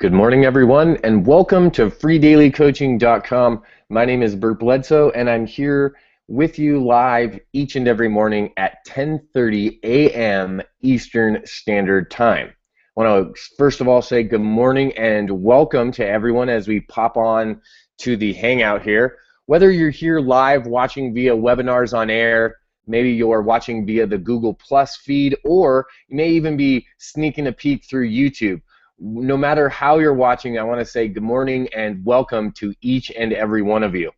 Good morning, everyone, and welcome to freedailycoaching.com. My name is Bert Bledsoe, and I'm here with you live each and every morning at 10:30 a.m. Eastern Standard Time. I want to first of all say good morning and welcome to everyone as we pop on to the Hangout here. Whether you're here live watching via webinars on air, maybe you're watching via the Google Plus feed, or you may even be sneaking a peek through YouTube. No matter how you're watching, I want to say good morning and welcome to each and every one of you.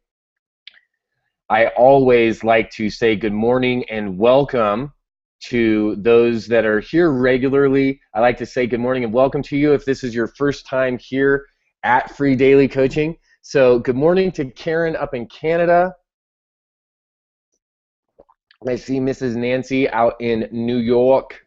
I always like to say good morning and welcome to those that are here regularly. I like to say good morning and welcome to you if this is your first time here at Free Daily Coaching. So good morning to Karen up in Canada. I see Mrs. Nancy out in New York.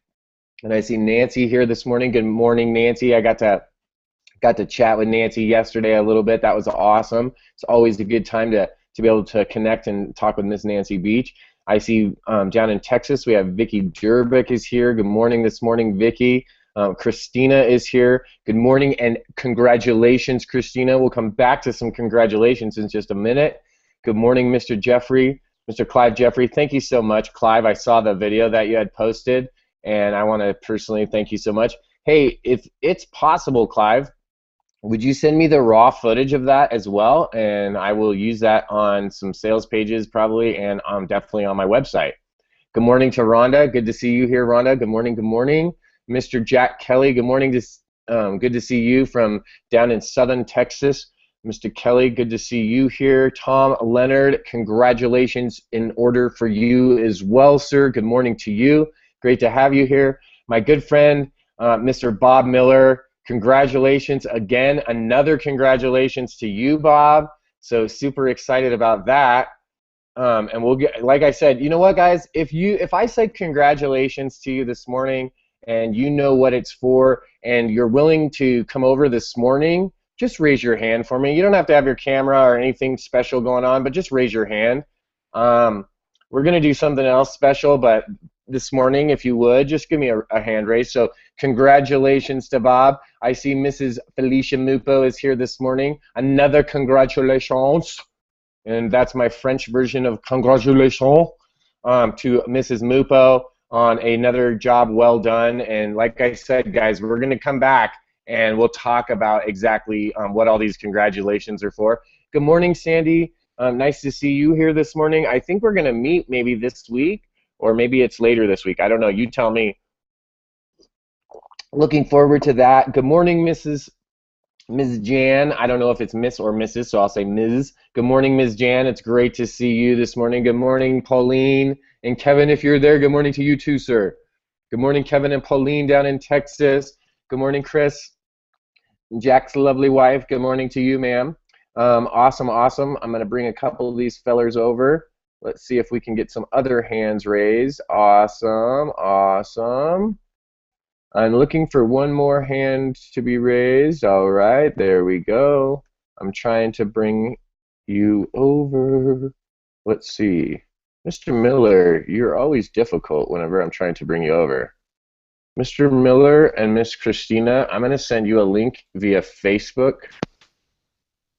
And I see Nancy here this morning. Good morning, Nancy. I got to chat with Nancy yesterday a little bit. That was awesome. It's always a good time to be able to connect and talk with Miss Nancy Beach. I see down in Texas we have Vicky Durbick is here. Good morning this morning, Vicky. Christina is here. Good morning and congratulations, Christina. We'll come back to some congratulations in just a minute. Good morning, Mr. Jeffrey, Mr. Clive Jeffrey. Thank you so much, Clive. I saw the video that you had posted, and I want to personally thank you so much. Hey, if it's possible, Clive, would you send me the raw footage of that as well? And I will use that on some sales pages probably, and definitely on my website. Good morning to Rhonda. Good to see you here, Rhonda. Good morning, good morning. Mr. Jack Kelly, good morning. Good to see you from down in southern Texas. Mr. Kelly, good to see you here. Tom Leonard, congratulations in order for you as well, sir. Good morning to you. Great to have you here. My good friend, Mr. Bob Miller, congratulations again. Another congratulations to you, Bob. So super excited about that. And we'll get, like I said, you know what, guys? If I say congratulations to you this morning, and you know what it's for, and you're willing to come over this morning, just raise your hand for me. You don't have to have your camera or anything special going on, but just raise your hand. We're gonna do something else special, but this morning, if you would, just give me a hand raise. So congratulations to Bob. I see Mrs. Felicia Mupo is here this morning. Another congratulations. And that's my French version of congratulations to Mrs. Mupo on another job well done. And like I said, guys, we're going to come back and we'll talk about exactly what all these congratulations are for. Good morning, Sandy. Nice to see you here this morning. I think we're going to meet maybe this week, or maybe it's later this week. I don't know. You tell me. Looking forward to that. Good morning, Ms. Jan. I don't know if it's Miss or Mrs., so I'll say Ms. Good morning, Ms. Jan. It's great to see you this morning. Good morning, Pauline. And Kevin, if you're there, good morning to you too, sir. Good morning, Kevin and Pauline down in Texas. Good morning, Chris. Jack's lovely wife. Good morning to you, ma'am. Awesome, awesome. I'm going to bring a couple of these fellers over. Let's see if we can get some other hands raised. Awesome, awesome. I'm looking for one more hand to be raised. All right, there we go. I'm trying to bring you over. Let's see. Mr. Miller, you're always difficult whenever I'm trying to bring you over. Mr. Miller and Miss Christina, I'm going to send you a link via Facebook.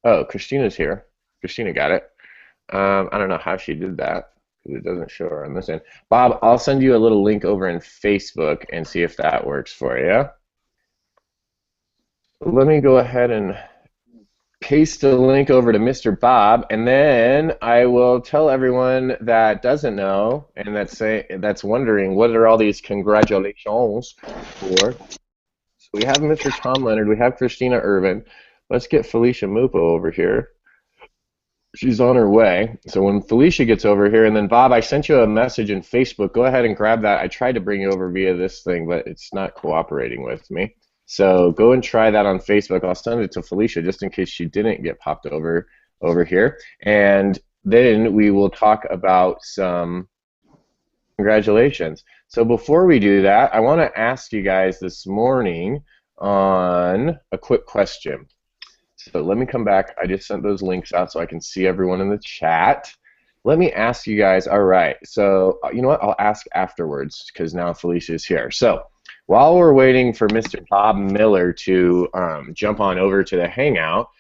Oh, Christina's here. Christina got it. I don't know how she did that because it doesn't show her on this end. Bob, I'll send you a little link over in Facebook and see if that works for you. Let me go ahead and paste the link over to Mr. Bob, and then I will tell everyone that doesn't know and that's wondering what are all these congratulations for. So we have Mr. Tom Leonard, we have Christina Irvin. Let's get Felicia Mupo over here. She's on her way. So when Felicia gets over here, and then Bob, I sent you a message in Facebook. Go ahead and grab that. I tried to bring you over via this thing, but it's not cooperating with me. So go and try that on Facebook. I'll send it to Felicia just in case she didn't get popped over here. And then we will talk about some congratulations. So before we do that, I want to ask you guys this morning on a quick question. So let me come back. I just sent those links out so I can see everyone in the chat. Let me ask you guys, all right, so you know what? I'll ask afterwards because now Felicia is here. So while we're waiting for Mr. Bob Miller to jump on over to the Hangout,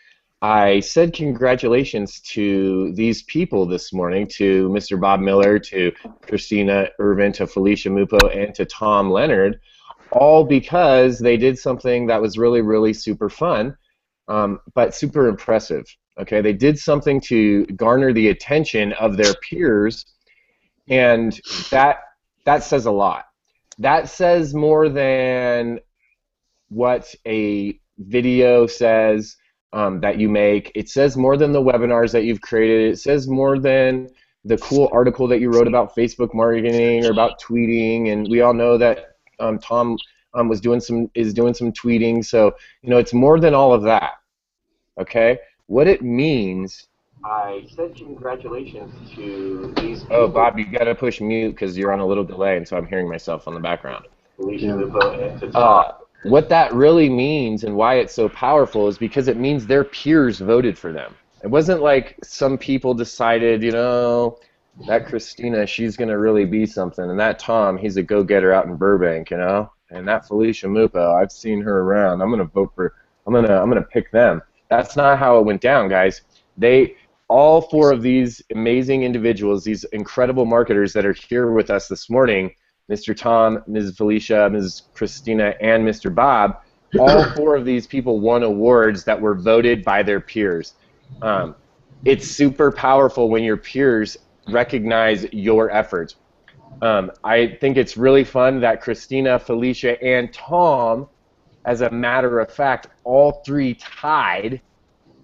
I said congratulations to these people this morning, to Mr. Bob Miller, to Christina Irvin, to Felicia Mupo, and to Tom Leonard, all because they did something that was really, really super fun, but super impressive. Okay, they did something to garner the attention of their peers, and that says a lot. That says more than what a video says that you make. It says more than the webinars that you've created. It says more than the cool article that you wrote about Facebook marketing or about tweeting. And we all know that Tom is doing some tweeting. So it's more than all of that. Okay. What it means, I said congratulations to these people. Oh, Bob, you got to push mute because you're on a little delay, and so I'm hearing myself on the background. What that really means and why it's so powerful is because it means their peers voted for them. It wasn't like some people decided, that Christina, she's going to really be something, and that Tom, he's a go-getter out in Burbank, and that Felicia Mupo, I've seen her around. I'm going to vote for, I'm going to pick them. That's not how it went down, guys. All four of these amazing individuals, these incredible marketers that are here with us this morning, Mr. Tom, Ms. Felicia, Ms. Christina, and Mr. Bob, all four of these people won awards that were voted by their peers. It's super powerful when your peers recognize your efforts. I think it's really fun that Christina, Felicia, and Tom, as a matter of fact, all three tied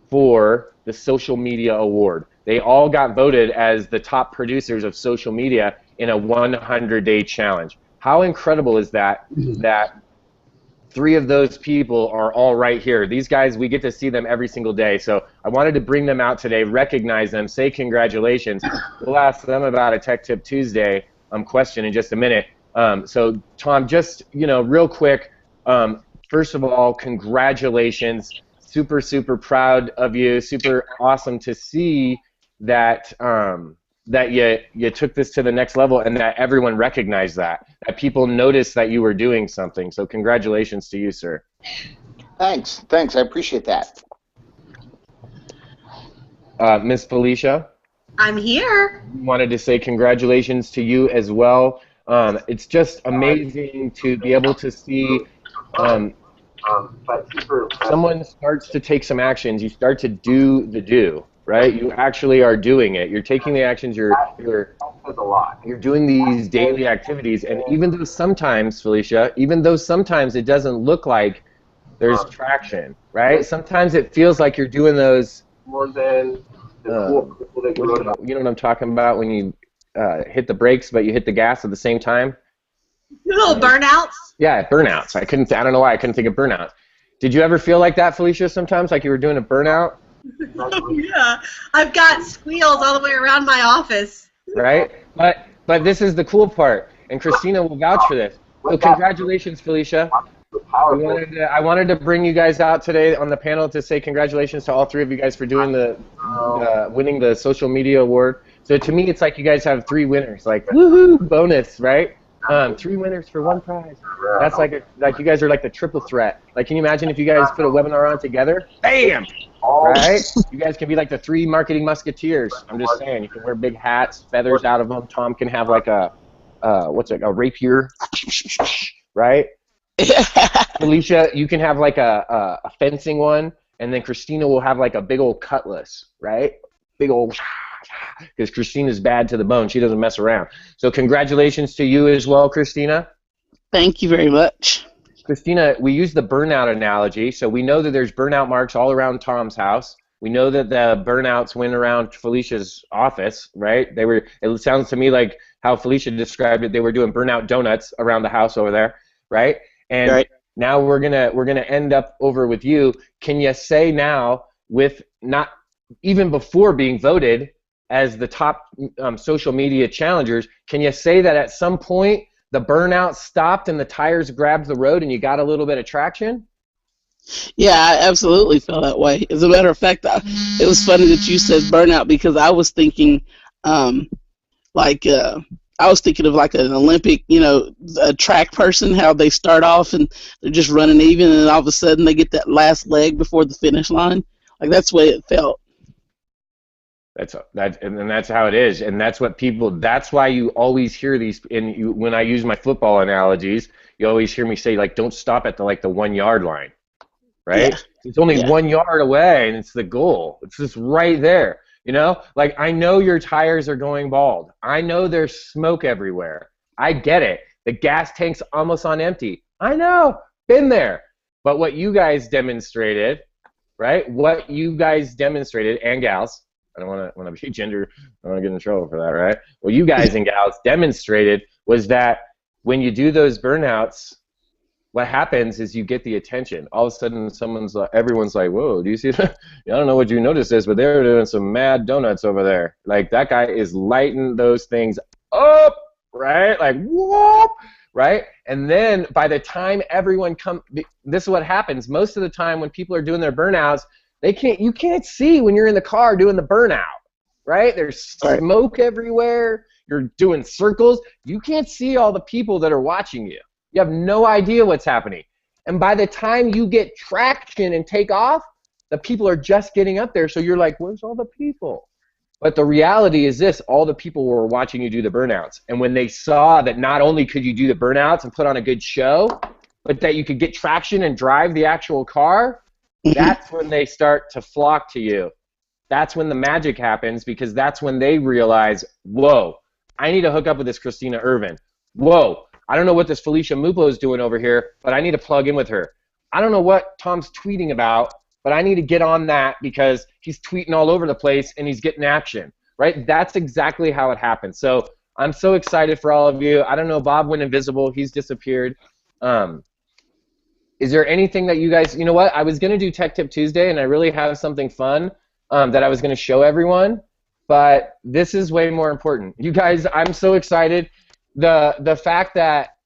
for the social media award. They all got voted as the top producers of social media in a 100-day challenge. How incredible is that, that three of those people are all right here. These guys, we get to see them every single day. So I wanted to bring them out today, recognize them, say congratulations. We'll ask them about a Tech Tip Tuesday question in just a minute. So Tom, just real quick, first of all, congratulations. Super, super proud of you. Super awesome to see that that you took this to the next level and that everyone recognized that people noticed that you were doing something. So congratulations to you, sir. Thanks. I appreciate that. Miss Felicia? I'm here. Wanted to say congratulations to you as well. It's just amazing to be able to see someone starts to take some actions. You start to do the do, right? You actually are doing it. You're taking the actions. You're doing these daily activities. And even though sometimes, Felicia, it doesn't look like there's traction, right? Sometimes it feels like you're doing those more than you know what I'm talking about when you hit the brakes but you hit the gas at the same time. Little burnouts. Yeah, burnouts. I don't know why I couldn't think of burnouts. Did you ever feel like that, Felicia, sometimes, like you were doing a burnout? Oh, yeah. I've got squeals all the way around my office. Right? But this is the cool part, and Christina will vouch for this. So congratulations, Felicia. I wanted to bring you guys out today on the panel to say congratulations to all three of you guys for doing winning the social media award. So to me, it's like you guys have three winners, like woohoo, bonus, right? 3 winners for 1 prize. That's like you guys are like the triple threat. Like, can you imagine if you guys put a webinar on together? Bam! Right? You guys can be like the 3 marketing musketeers. I'm just saying, you can wear big hats, feathers out of them. Tom can have like a rapier, right? Felicia, you can have like a fencing one, and then Christina will have like a big old cutlass, right? Big old. Because Christina's bad to the bone. She doesn't mess around. So congratulations to you as well, Christina. Thank you very much. Christina, we use the burnout analogy. So we know that there's burnout marks all around Tom's house. We know that the burnouts went around Felicia's office, right? It sounds to me like how Felicia described it. They were doing burnout donuts around the house over there, right? And right. Now we're gonna end up over with you. Can you say now, with not even before being voted as the top social media challengers, can you say that at some point the burnout stopped and the tires grabbed the road and you got a little bit of traction? Yeah, I absolutely felt that way. As a matter of fact, it was funny that you said burnout, because I was thinking I was thinking of like an Olympic, a track person, how they start off and they're just running even, and all of a sudden they get that last leg before the finish line. Like that's the way it felt. And that's how it is, and that's what people. That's why you always hear these. And when I use my football analogies, you always hear me say like, "Don't stop at the 1 yard line," right? Yeah. It's only 1 yard away, and it's the goal. It's just right there. Like I know your tires are going bald. I know there's smoke everywhere. I get it. The gas tank's almost on empty. I know. Been there. But what you guys demonstrated, right? What you guys demonstrated, and gals. I don't want to be gender. I don't want to get in trouble for that, right? What you guys and gals demonstrated was that when you do those burnouts, what happens is you get the attention. All of a sudden, everyone's like, "Whoa, do you see that?" I don't know what you noticed this, but they're doing some mad donuts over there. Like that guy is lighting those things up, right? Like whoop, right? And then by the time everyone this is what happens. Most of the time when people are doing their burnouts, you can't see when you're in the car doing the burnout, right? There's smoke everywhere. You're doing circles. You can't see all the people that are watching you. You have no idea what's happening. And by the time you get traction and take off, the people are just getting up there. So you're like, where's all the people? But the reality is this, all the people were watching you do the burnouts. And when they saw that not only could you do the burnouts and put on a good show, but that you could get traction and drive the actual car, that's when they start to flock to you. That's when the magic happens, because that's when they realize, whoa, I need to hook up with this Christina Irvin. Whoa, I don't know what this Felicia Mupo is doing over here, but I need to plug in with her. I don't know what Tom's tweeting about, but I need to get on that because he's tweeting all over the place and he's getting action, right? That's exactly how it happens. So I'm so excited for all of you. I don't know, Bob went invisible. He's disappeared. Is there anything that you guys, I was going to do Tech Tip Tuesday, and I really have something fun that I was going to show everyone, but this is way more important. You guys, I'm so excited. The fact that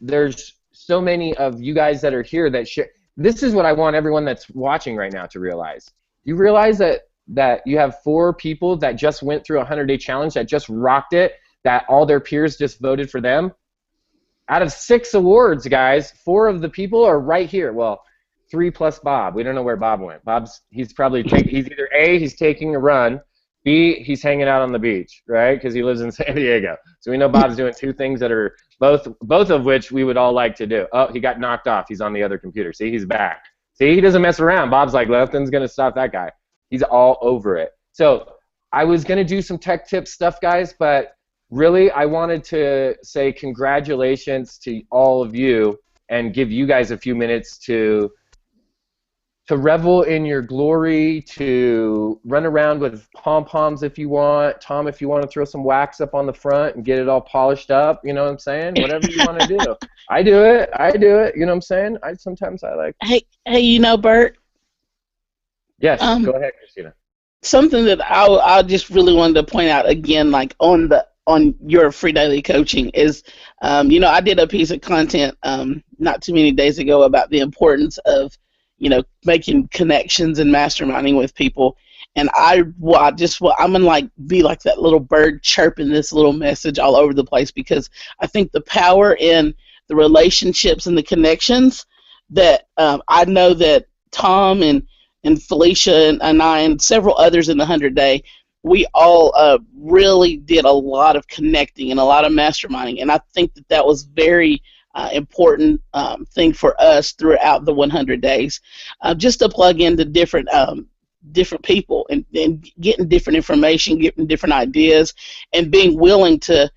there's so many of you guys that are here that share, this is what I want everyone that's watching right now to realize. You realize that you have 4 people that just went through a 100-day challenge, that just rocked it, that all their peers just voted for them? Out of 6 awards, guys, 4 of the people are right here. Well, 3 plus Bob. We don't know where Bob went. He's probably he's either A, he's taking a run, B, he's hanging out on the beach, right? Because he lives in San Diego. So we know Bob's doing 2 things that are both of which we would all like to do. Oh, he got knocked off. He's on the other computer. See, he's back. See, he doesn't mess around. Bob's like, nothing's going to stop that guy. He's all over it. So I was going to do some tech tip stuff, guys, but really, I wanted to say congratulations to all of you and give you guys a few minutes to revel in your glory, to run around with pom-poms if you want. Tom, if you want to throw some wax up on the front and get it all polished up, you know what I'm saying? Whatever you want to do. I do it, you know what I'm saying? Sometimes I like. Hey, Bert? Yes, go ahead, Christina. Something that I just really wanted to point out again, like on your free daily coaching is, I did a piece of content not too many days ago about the importance of, making connections and masterminding with people. And I'm gonna be like that little bird chirping this little message all over the place, because I think the power in the relationships and the connections that I know that Tom and Felicia and I and several others in the 100-day, we all really did a lot of connecting and a lot of masterminding, and I think that was very important thing for us throughout the 100 days, just to plug into different people and getting different information, getting different ideas, and being willing to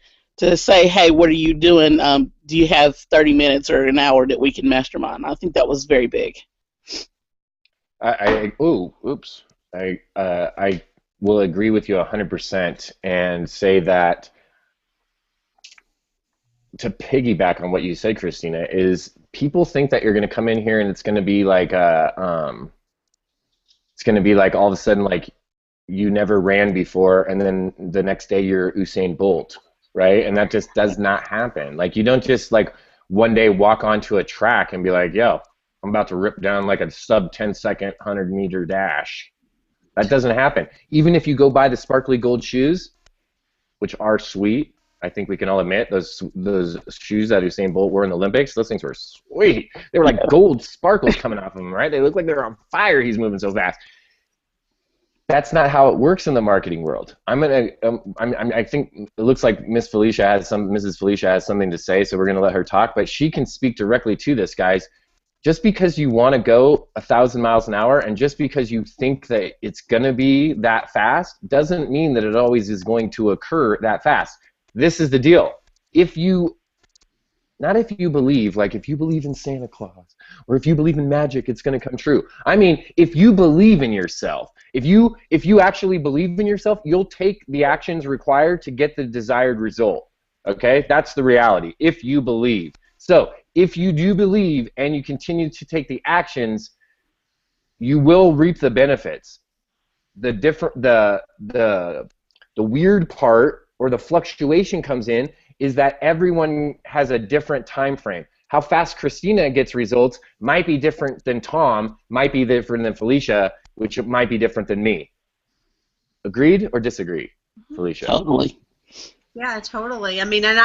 say, hey, what are you doing? Do you have 30 minutes or an hour that we can mastermind? I think that was very big. I will agree with you 100% and say that, to piggyback on what you said, Christina, is people think that you're going to come in here and it's going to be like all of a sudden like you never ran before, and then the next day you're Usain Bolt, right? And that just does not happen. Like, you don't just like one day walk onto a track and be like, yo, I'm about to rip down like a sub 10-second 100-meter dash. That doesn't happen. Even if you go buy the sparkly gold shoes, which are sweet, I think we can all admit those shoes that Usain Bolt wore in the Olympics, those things were sweet. They were like gold sparkles coming off of them, right? They look like they were on fire. He's moving so fast. That's not how it works in the marketing world. I think it looks like Mrs. Felicia has something to say, so we're going to let her talk. But she can speak directly to this, guys. Just because you want to go 1,000 miles an hour, and just because you think that it's going to be that fast, doesn't mean that it always is going to occur that fast. This is the deal. Not if you believe, like if you believe in Santa Claus or if you believe in magic, it's going to come true. I mean, if you believe in yourself, if you actually believe in yourself, you'll take the actions required to get the desired result. Okay? That's the reality. If you believe. So, if you do believe and you continue to take the actions, you will reap the benefits. The weird part or the fluctuation comes in is that everyone has a different time frame. How fast Christina gets results might be different than Tom, might be different than Felicia, which might be different than me. Agreed or disagree, Felicia? Totally. Yeah, totally. I mean, and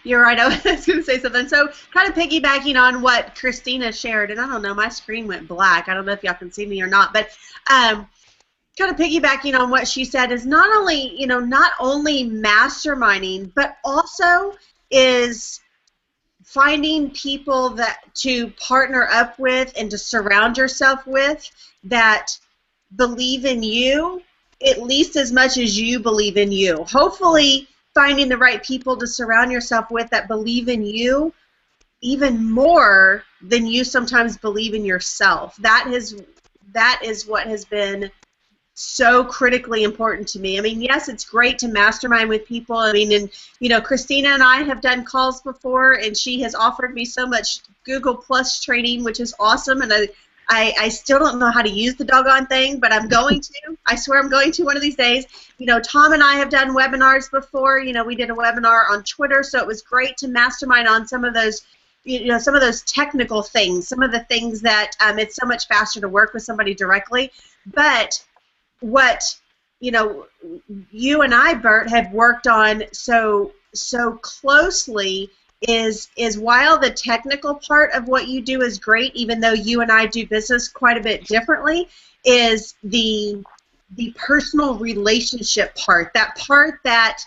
you're right, I was going to say something. So kind of piggybacking on what Christina shared, and I don't know, my screen went black. I don't know if y'all can see me or not, but kind of piggybacking on what she said is not only masterminding, but also is finding people that to partner up with and to surround yourself with that believe in you at least as much as you believe in you. Hopefully finding the right people to surround yourself with that believe in you even more than you sometimes believe in yourself. That is what has been so critically important to me. I mean, yes, it's great to mastermind with people. I mean, and Christina and I have done calls before, and she has offered me so much Google Plus training, which is awesome. And I still don't know how to use the doggone thing, but I'm going to. I swear I'm going to one of these days. Tom and I have done webinars before. We did a webinar on Twitter, so it was great to mastermind on some of those. Some of those technical things, some of the things that it's so much faster to work with somebody directly, but what you and I, Bert, have worked on so closely is while the technical part of what you do is great, even though you and I do business quite a bit differently, is the personal relationship part, that part that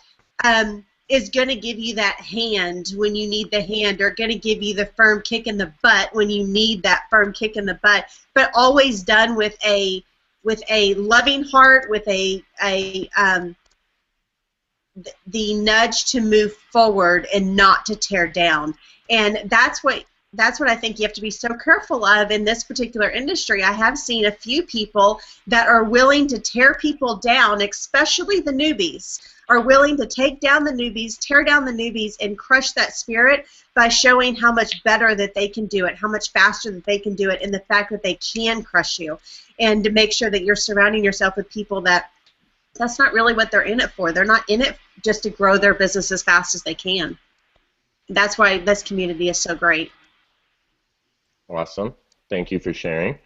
is going to give you that hand when you need the hand, or going to give you the firm kick in the butt when you need that firm kick in the butt, but always done with a loving heart, with the nudge to move forward and not to tear down. And that's what I think you have to be so careful of in this particular industry. I have seen a few people that are willing to tear people down, especially the newbies, are willing to take down the newbies, tear down the newbies, and crush that spirit by showing how much better that they can do it, how much faster that they can do it, and the fact that they can crush you. And to make sure that you're surrounding yourself with people that's not really what they're in it for. They're not in it just to grow their business as fast as they can. That's why this community is so great. Awesome. Thank you for sharing.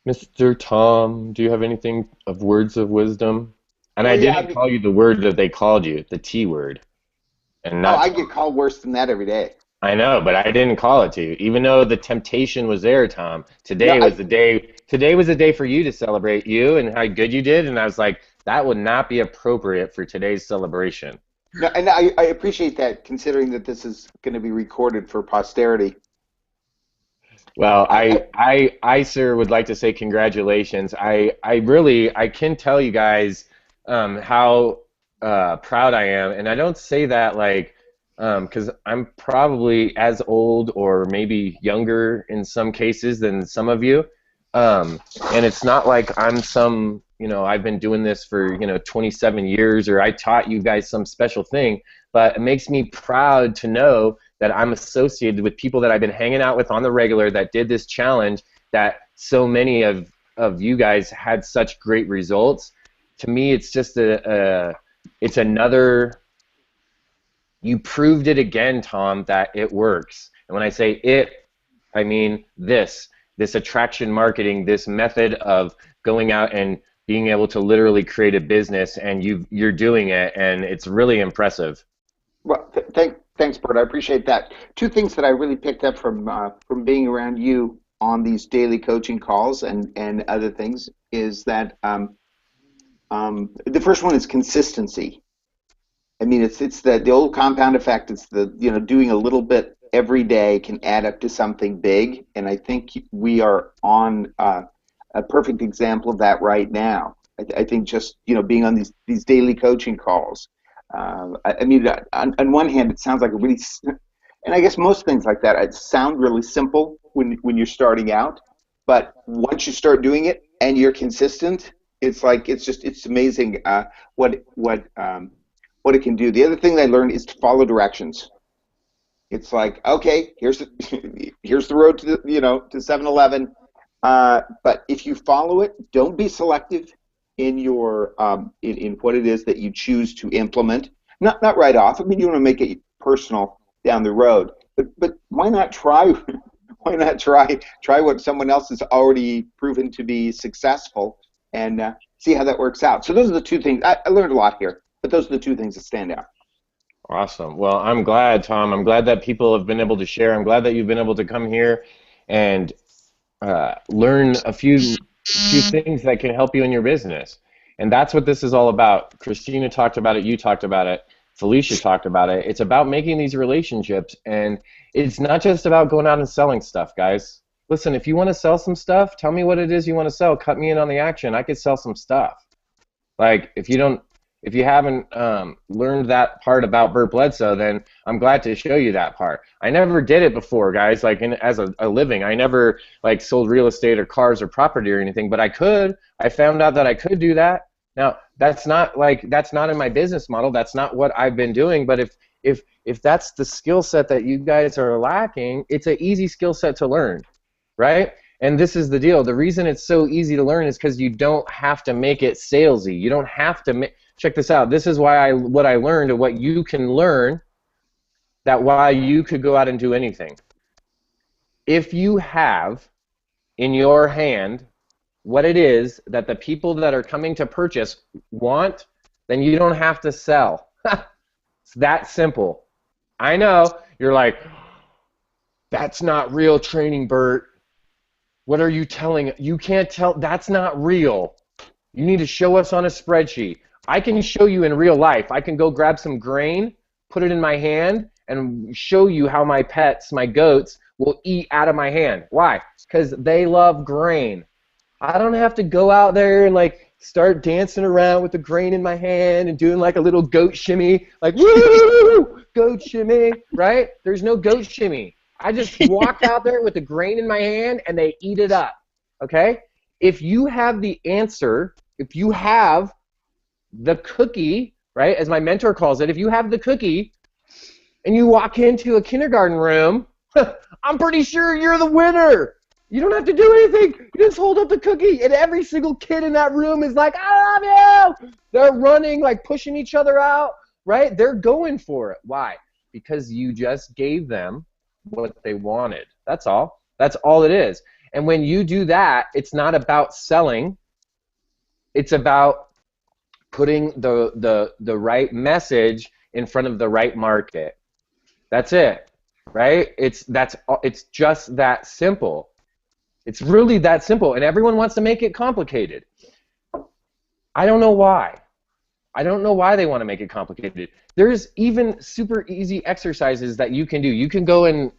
Mr. Tom, do you have anything of words of wisdom? And I didn't call you the word that they called you, the T word. And not I get called worse than that every day. I know, but I didn't call it to you, even though the temptation was there, Tom. Today was the day for you to celebrate you and how good you did, and I was like, that would not be appropriate for today's celebration. No, and I appreciate that, considering that this is going to be recorded for posterity. Well, I sir, would like to say congratulations. I can tell you guys how proud I am, and I don't say that like because I'm probably as old or maybe younger in some cases than some of you, and it's not like I'm some, I've been doing this for 27 years or I taught you guys some special thing, but it makes me proud to know that I'm associated with people that I've been hanging out with on the regular that did this challenge, that so many of you guys had such great results. To me, it's just it's another, you proved it again, Tom, that it works. And when I say it, I mean this attraction marketing, this method of going out and being able to literally create a business, and you're doing it, and it's really impressive. Well, thanks, Bert. I appreciate that. Two things that I really picked up from being around you on these daily coaching calls and other things is that the first one is consistency. I mean, it's the old compound effect. It's the doing a little bit every day can add up to something big, and I think we are on a perfect example of that right now. I think just being on these daily coaching calls. I mean, on one hand, it sounds like a really, and I guess most things like that sound really simple when you're starting out, but once you start doing it and you're consistent, it's amazing what it can do. The other thing that I learned is to follow directions. It's like, okay, here's the road to to 7-Eleven, but if you follow it, don't be selective in your in what it is that you choose to implement. Not right off. I mean, you want to make it personal down the road, but why not try? Why not try what someone else has already proven to be successful and see how that works out? So those are the two things. I learned a lot here, but those are the two things that stand out. Awesome. Well, I'm glad, Tom. I'm glad that people have been able to share. I'm glad that you've been able to come here and learn a few things that can help you in your business. And that's what this is all about. Christina talked about it. You talked about it. Felicia talked about it. It's about making these relationships, and it's not just about going out and selling stuff, guys. Listen, if you want to sell some stuff, tell me what it is you want to sell. Cut me in on the action. I could sell some stuff. Like, if you haven't learned that part about Bert Bledsoe, then I'm glad to show you that part. I never did it before, guys, like as a living. I never sold real estate or cars or property or anything, but I could. I found out that I could do that. Now, that's not in my business model. That's not what I've been doing, but if that's the skill set that you guys are lacking, it's an easy skill set to learn, right? And this is the deal. The reason it's so easy to learn is because you don't have to make it salesy. You don't have to check this out. This is what I learned and what you can learn, that why you could go out and do anything. If you have in your hand what it is that the people that are coming to purchase want, then you don't have to sell. It's that simple. I know you're like, that's not real training, Bert. What are you telling? You can't tell. That's not real. You need to show us on a spreadsheet. I can show you in real life. I can go grab some grain, put it in my hand, and show you how my pets, my goats, will eat out of my hand. Why? Because they love grain. I don't have to go out there and start dancing around with the grain in my hand and doing a little goat shimmy, woo, goat shimmy, right? There's no goat shimmy. I just walk out there with the grain in my hand and they eat it up, okay? If you have the answer, if you have the cookie, right, as my mentor calls it, if you have the cookie and you walk into a kindergarten room, I'm pretty sure you're the winner. You don't have to do anything. You just hold up the cookie, and every single kid in that room is like, I love you. They're running, pushing each other out, right? They're going for it. Why? Because you just gave them what they wanted. That's all. That's all it is. And when you do that, it's not about selling. It's about putting the right message in front of the right market. That's it, right? It's just that simple. It's really that simple, and everyone wants to make it complicated. I don't know why. I don't know why they want to make it complicated. There's even super easy exercises that you can do. You can go and,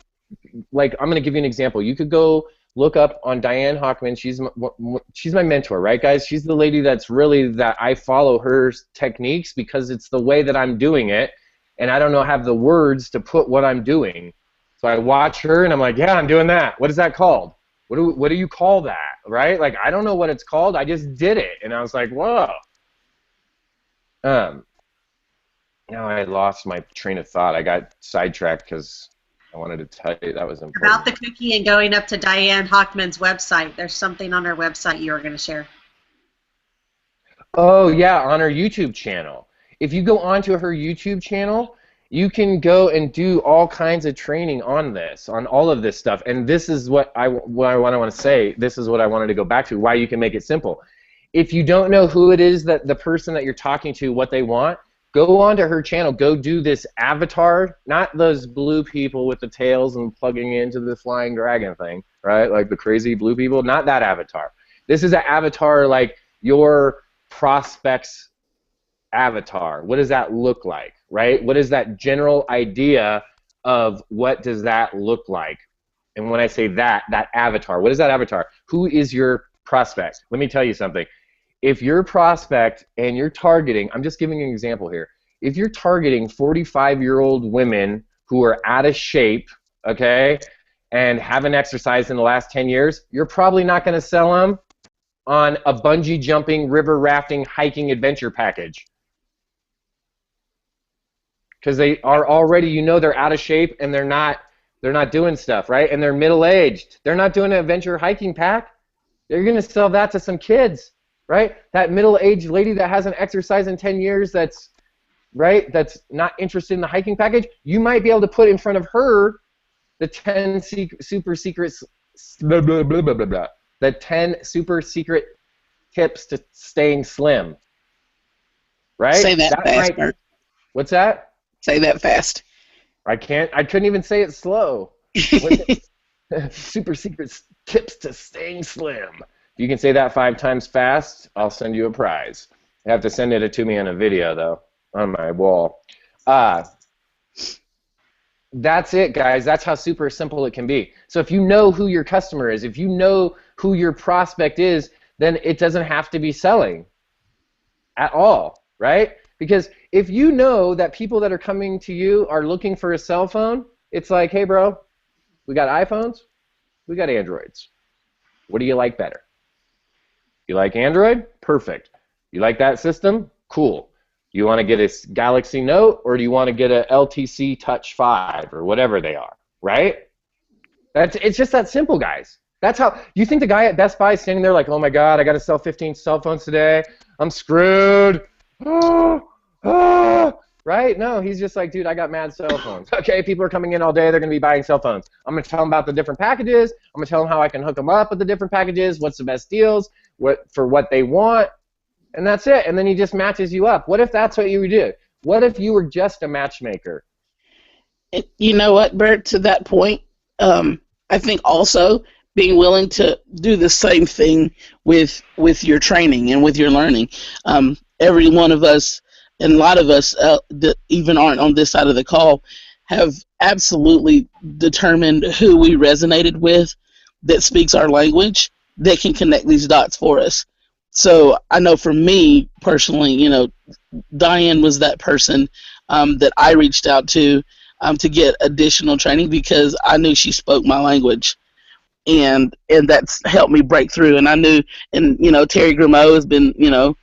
I'm going to give you an example. You could go look up on Diane Hockman. She's my mentor, right, guys? She's the lady that I follow her techniques because it's the way that I'm doing it, and I don't have the words to put what I'm doing. So I watch her, and I'm like, yeah, I'm doing that. What is that called? What do you call that, right? I don't know what it's called. I just did it, and I was like, whoa. Now I lost my train of thought. I got sidetracked because I wanted to tell you that was important. About the cookie and going up to Diane Hockman's website. There's something on her website you were going to share. Oh, yeah, on her YouTube channel. If you go onto her YouTube channel, you can go and do all kinds of training on this, on all of this stuff. And this is what I want to say. This is what I wanted to go back to, why you can make it simple. If you don't know who it is that the person that you're talking to, what they want, Go onto her channel. Go do this avatar, not those blue people with the tails and plugging into the flying dragon thing, right? Like the crazy blue people. Not that avatar. This is an avatar like your prospect's avatar. What does that look like, right? What is that general idea of what does that look like? And when I say that avatar, what is that avatar? Who is your prospect? Let me tell you something. If your prospect and you're targeting, I'm just giving an example here. If you're targeting 45-year-old women who are out of shape, okay, and haven't exercised in the last 10 years, you're probably not going to sell them on a bungee jumping, river rafting, hiking adventure package. Because they are already, you know, they're out of shape and they're not doing stuff, right? And they're middle-aged. They're not doing an adventure hiking pack. They're going to sell that to some kids. Right? That middle-aged lady that hasn't exercised in 10 years that's not interested in the hiking package, you might be able to put in front of her the 10 super secrets, blah, blah, blah, blah, blah, blah, the 10 super secret tips to staying slim. Right? Say that fast, Bert. What's that? Say that fast. I couldn't even say it slow. Super secret tips to staying slim. If you can say that 5 times fast, I'll send you a prize. You have to send it to me in a video, though, on my wall. That's it, guys. That's how super simple it can be. So if you know who your customer is, if you know who your prospect is, then it doesn't have to be selling at all, right? Because if you know that people that are coming to you are looking for a cell phone, it's like, hey, bro, we got iPhones, we got Androids. What do you like better? You like Android? Perfect. You like that system? Cool. You want to get a Galaxy Note, or do you want to get a LTC Touch 5 or whatever they are, right? It's just that simple, guys. That's how you think the guy at Best Buy is standing there like, oh my God, I got to sell 15 cell phones today. I'm screwed. Right? No, he's just like, dude, I got mad cell phones. Okay, people are coming in all day. They're going to be buying cell phones. I'm going to tell them about the different packages. I'm going to tell them how I can hook them up with the different packages, what's the best deals, for what they want, and that's it. And then he just matches you up. What if that's what you do? What if you were just a matchmaker? You know what, Bert, to that point, I think also being willing to do the same thing with your training and with your learning. Every one of us, and a lot of us that even aren't on this side of the call, have absolutely determined who we resonated with that speaks our language that can connect these dots for us. So I know for me personally, you know, Diane was that person that I reached out to get additional training because I knew she spoke my language. And that's helped me break through. And I knew, and, you know, Terry Grimeau has been, you know,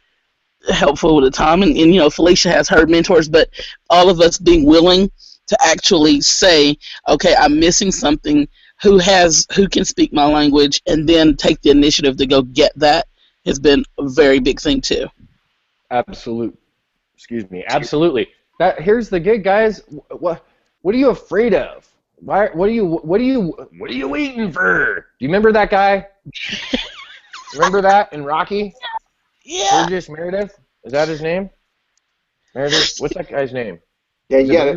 helpful with Tom, and you know, Felicia has her mentors, but all of us being willing to actually say, okay, I'm missing something, who can speak my language, and then take the initiative to go get that has been a very big thing too. Absolutely. Here's the gig, guys. What are you afraid of? What are you waiting for? Do you remember that guy? Remember that in Rocky? Yeah. Burgess Meredith? Is that his name? Meredith? What's that guy's name? Yeah,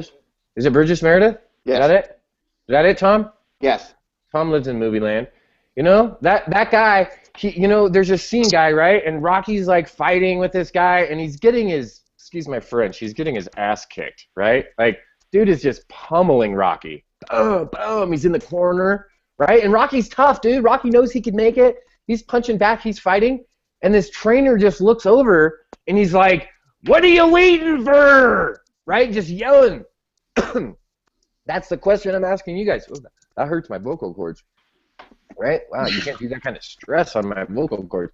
Is it Burgess Meredith? Yes. Is that it? Is that it, Tom? Yes. Tom lives in movie land. You know, that guy, you know, there's a scene guy, right? And Rocky's like fighting with this guy, and he's getting his, excuse my French, he's getting his ass kicked, right? Like, dude is just pummeling Rocky. Boom, boom, he's in the corner, right? And Rocky's tough, dude. Rocky knows he can make it. He's punching back, he's fighting. And this trainer just looks over, and he's like, what are you waiting for? Right? Just yelling. That's the question I'm asking you guys. Oh, that hurts my vocal cords. Right? Wow, you can't do that kind of stress on my vocal cords.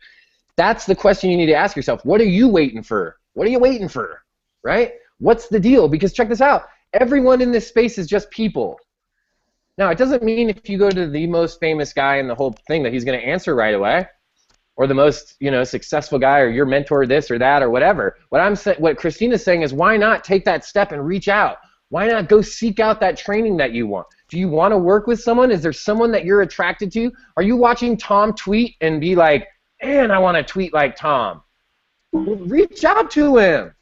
That's the question you need to ask yourself. What are you waiting for? What are you waiting for? Right? What's the deal? Because check this out. Everyone in this space is just people. Now, it doesn't mean if you go to the most famous guy in the whole thing that he's going to answer right away, or the most, you know, successful guy, or your mentor this or that or whatever. What Christina's saying is, why not take that step and reach out? Why not go seek out that training that you want? Do you want to work with someone? Is there someone that you're attracted to? Are you watching Tom tweet and be like, man, I want to tweet like Tom? Well, reach out to him.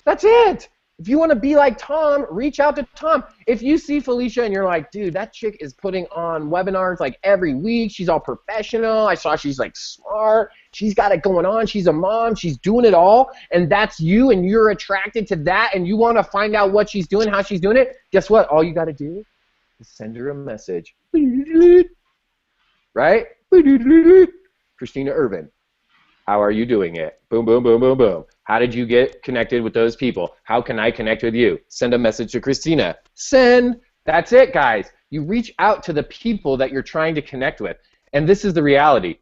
That's it. If you want to be like Tom, reach out to Tom. If you see Felicia and you're like, dude, that chick is putting on webinars like every week. She's all professional. I saw she's like smart. She's got it going on. She's a mom. She's doing it all. And that's you, and you're attracted to that, and you want to find out what she's doing, how she's doing it. Guess what? All you got to do is send her a message. Right? Christina Irvin. How are you doing it? Boom, boom, boom, boom, boom. How did you get connected with those people? How can I connect with you? Send a message to Christina. Send. That's it, guys. You reach out to the people that you're trying to connect with. And this is the reality.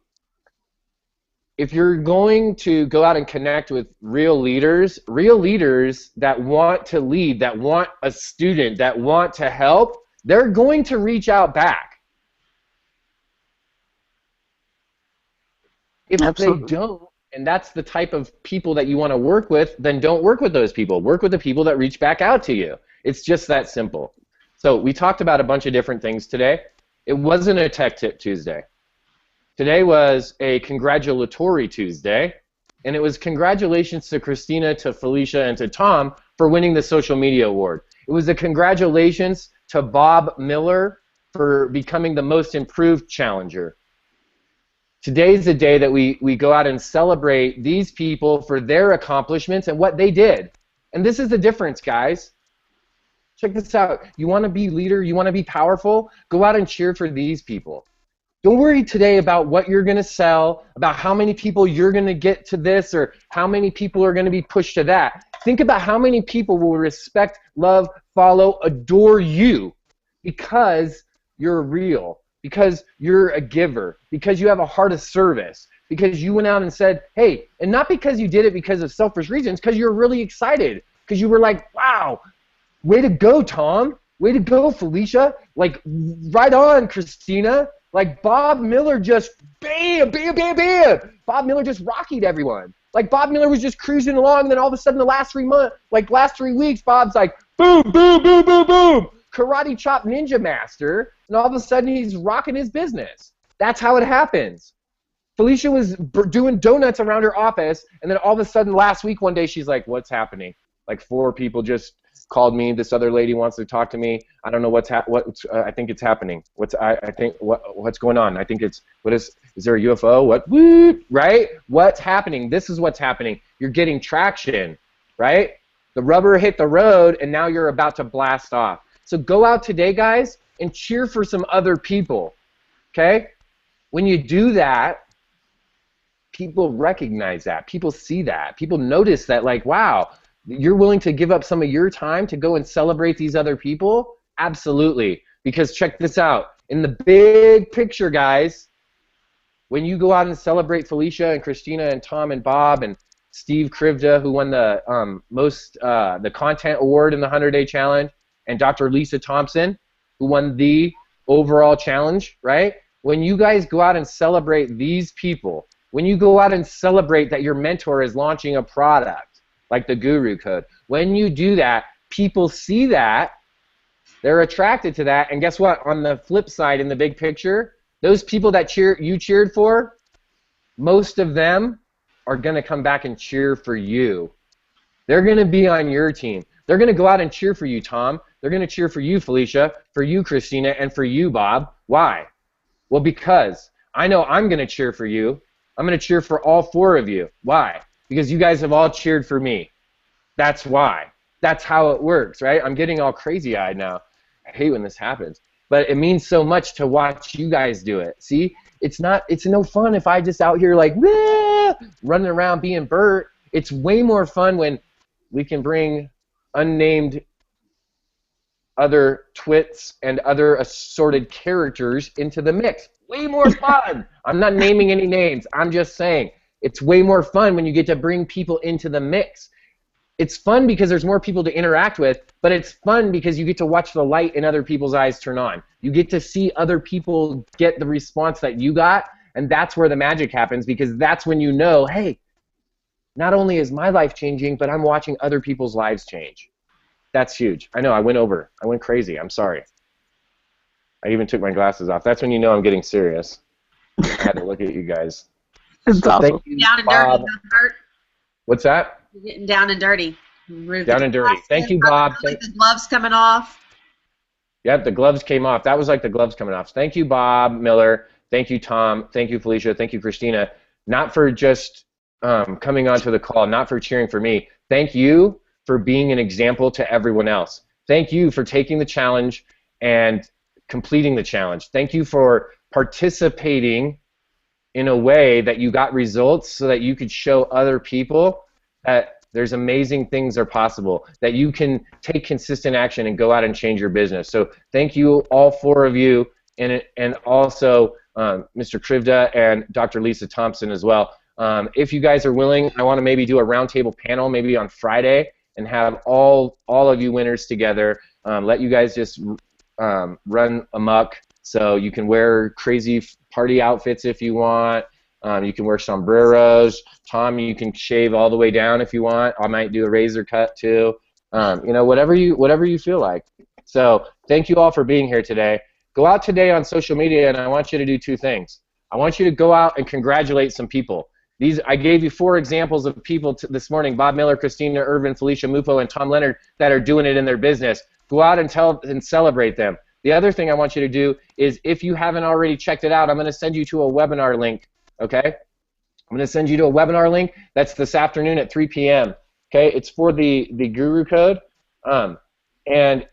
If you're going to go out and connect with real leaders that want to lead, that want a student, that want to help, they're going to reach out back. If Absolutely. They don't, and that's the type of people that you want to work with, then don't work with those people. Work with the people that reach back out to you. It's just that simple. So we talked about a bunch of different things today. It wasn't a Tech Tip Tuesday. Today was a congratulatory Tuesday, and it was congratulations to Christina, to Felicia, and to Tom for winning the social media award. It was a congratulations to Bob Miller for becoming the most improved challenger. Today's the day that we go out and celebrate these people for their accomplishments and what they did. And this is the difference, guys. Check this out. You want to be leader, you want to be powerful, go out and cheer for these people. Don't worry today about what you're going to sell, about how many people you're going to get to this, or how many people are going to be pushed to that. Think about how many people will respect, love, follow, adore you because you're real. Because you're a giver, because you have a heart of service, because you went out and said, hey, and not because you did it because of selfish reasons, because you're really excited, because you were like, wow, way to go, Tom, way to go, Felicia, like, right on, Christina, like, Bob Miller just, bam, bam, bam, bam, Bob Miller just rockied everyone, like, Bob Miller was just cruising along, and then all of a sudden the last 3 months, like, last 3 weeks, Bob's like, boom, boom, boom, boom, boom, karate chop ninja master, and all of a sudden he's rocking his business. That's how it happens. Felicia was doing donuts around her office, and then all of a sudden last week one day she's like, what's happening? Like 4 people just called me. This other lady wants to talk to me. I don't know I think it's happening. What's going on? I think it's is there a UFO? What? Woo, right? What's happening? This is what's happening. You're getting traction, right? The rubber hit the road, and now you're about to blast off. So go out today, guys, and cheer for some other people, okay? When you do that, people recognize that. People see that. People notice that, like, wow, you're willing to give up some of your time to go and celebrate these other people? Absolutely. Because check this out. In the big picture, guys, when you go out and celebrate Felicia and Christina and Tom and Bob and Steve Krivda, who won the the content award in the 100-day challenge, and Dr. Lisa Thompson, who won the overall challenge, right? When you guys go out and celebrate these people, when you go out and celebrate that your mentor is launching a product, like the Guru Code, when you do that, people see that, they're attracted to that, and guess what? On the flip side, in the big picture, those people that you cheered for, most of them are going to come back and cheer for you. They're going to be on your team. They're going to go out and cheer for you, Tom. They're going to cheer for you, Felicia, for you, Christina, and for you, Bob. Why? Well, because I know I'm going to cheer for you. I'm going to cheer for all 4 of you. Why? Because you guys have all cheered for me. That's why. That's how it works, right? I'm getting all crazy-eyed now. I hate when this happens. But it means so much to watch you guys do it. See? It's no fun if I just out here like, running around being Bert. It's way more fun when we can bring unnamed other twits and other assorted characters into the mix. Way more fun. I'm not naming any names. I'm just saying it's way more fun when you get to bring people into the mix. It's fun because there's more people to interact with, but it's fun because you get to watch the light in other people's eyes turn on. You get to see other people get the response that you got, and that's where the magic happens, because that's when you know, hey, not only is my life changing, but I'm watching other people's lives change. That's huge. I know, I went crazy. I'm sorry. I even took my glasses off. That's when you know I'm getting serious. I had to look at you guys. It's awesome. Thank you, Down and Bob. dirty, Bert. What's that? You're getting down and dirty. Remove Down the and dirty. Thank you, glasses. Bob. Like the gloves coming off. Yep, the gloves came off. That was like the gloves coming off. Thank you, Bob Miller. Thank you, Tom. Thank you, Felicia. Thank you, Christina. Not for just coming onto the call, not for cheering for me. Thank you for being an example to everyone else. Thank you for taking the challenge and completing the challenge. Thank you for participating in a way that you got results so that you could show other people that there's amazing things are possible, that you can take consistent action and go out and change your business. So thank you, all four of you, and also Mr. Krivda and Dr. Lisa Thompson as well. If you guys are willing, I want to maybe do a roundtable panel maybe on Friday and have all of you winners together. Let you guys just run amok. So you can wear crazy party outfits if you want. You can wear sombreros. Tom, you can shave all the way down if you want. I might do a razor cut too. You know, whatever you feel like. So thank you all for being here today. Go out today on social media, and I want you to do two things. I want you to go out and congratulate some people. I gave you 4 examples of people this morning: Bob Miller, Christina Irvin, Felicia Mupo, and Tom Leonard, that are doing it in their business. Go out and celebrate them. The other thing I want you to do is, if you haven't already checked it out, I'm going to send you to a webinar link. Okay? I'm going to send you to a webinar link. That's this afternoon at 3 p.m. Okay? It's for the Guru Code, and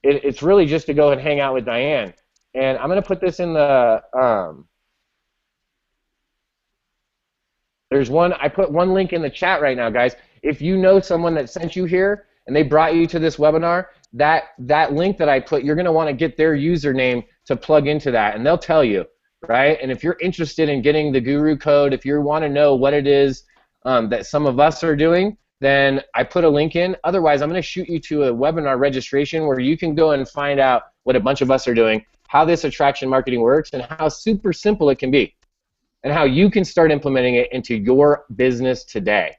it's really just to go and hang out with Diane. And I'm going to put this in the I put one link in the chat right now, guys. If you know someone that sent you here and they brought you to this webinar, that link that I put, you're going to want to get their username to plug into that, and they'll tell you, right? And if you're interested in getting the Guru Code, if you want to know what it is that some of us are doing, then I put a link in. Otherwise, I'm going to shoot you to a webinar registration where you can go and find out what a bunch of us are doing, how this attraction marketing works, and how super simple it can be, and how you can start implementing it into your business today.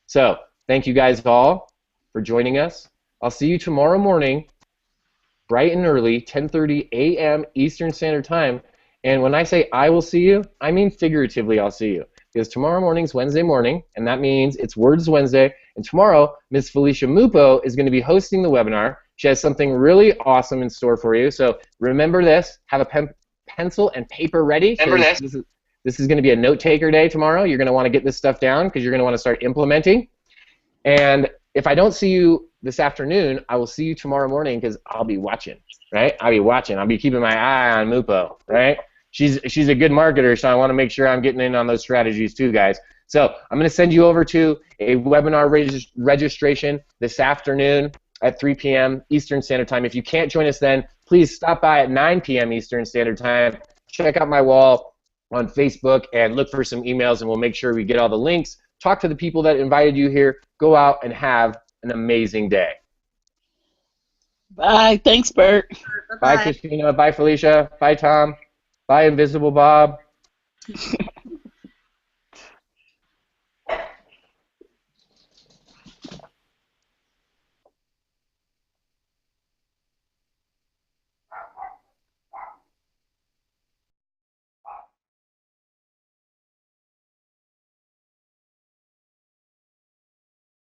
So thank you guys all for joining us. I'll see you tomorrow morning, bright and early, 10:30 a.m. Eastern Standard Time. And when I say I will see you, I mean figuratively I'll see you. Because tomorrow morning's Wednesday morning, and that means it's Words Wednesday. And tomorrow, Ms. Felicia Mupo is going to be hosting the webinar. She has something really awesome in store for you. So remember this. Have a pencil and paper ready. This is going to be a note-taker day tomorrow. You're going to want to get this stuff down because you're going to want to start implementing. And if I don't see you this afternoon, I will see you tomorrow morning because I'll be watching, right? I'll be watching. I'll be keeping my eye on Mupo, right? She's a good marketer, so I want to make sure I'm getting in on those strategies too, guys. So I'm going to send you over to a webinar registration this afternoon at 3 p.m. Eastern Standard Time. If you can't join us then, please stop by at 9 p.m. Eastern Standard Time. Check out my wall on Facebook and look for some emails, and we'll make sure we get all the links. Talk to the people that invited you here. Go out and have an amazing day. Bye. Thanks, Bert. Bye, Christina. Bye, Felicia. Bye, Tom. Bye, Invisible Bob.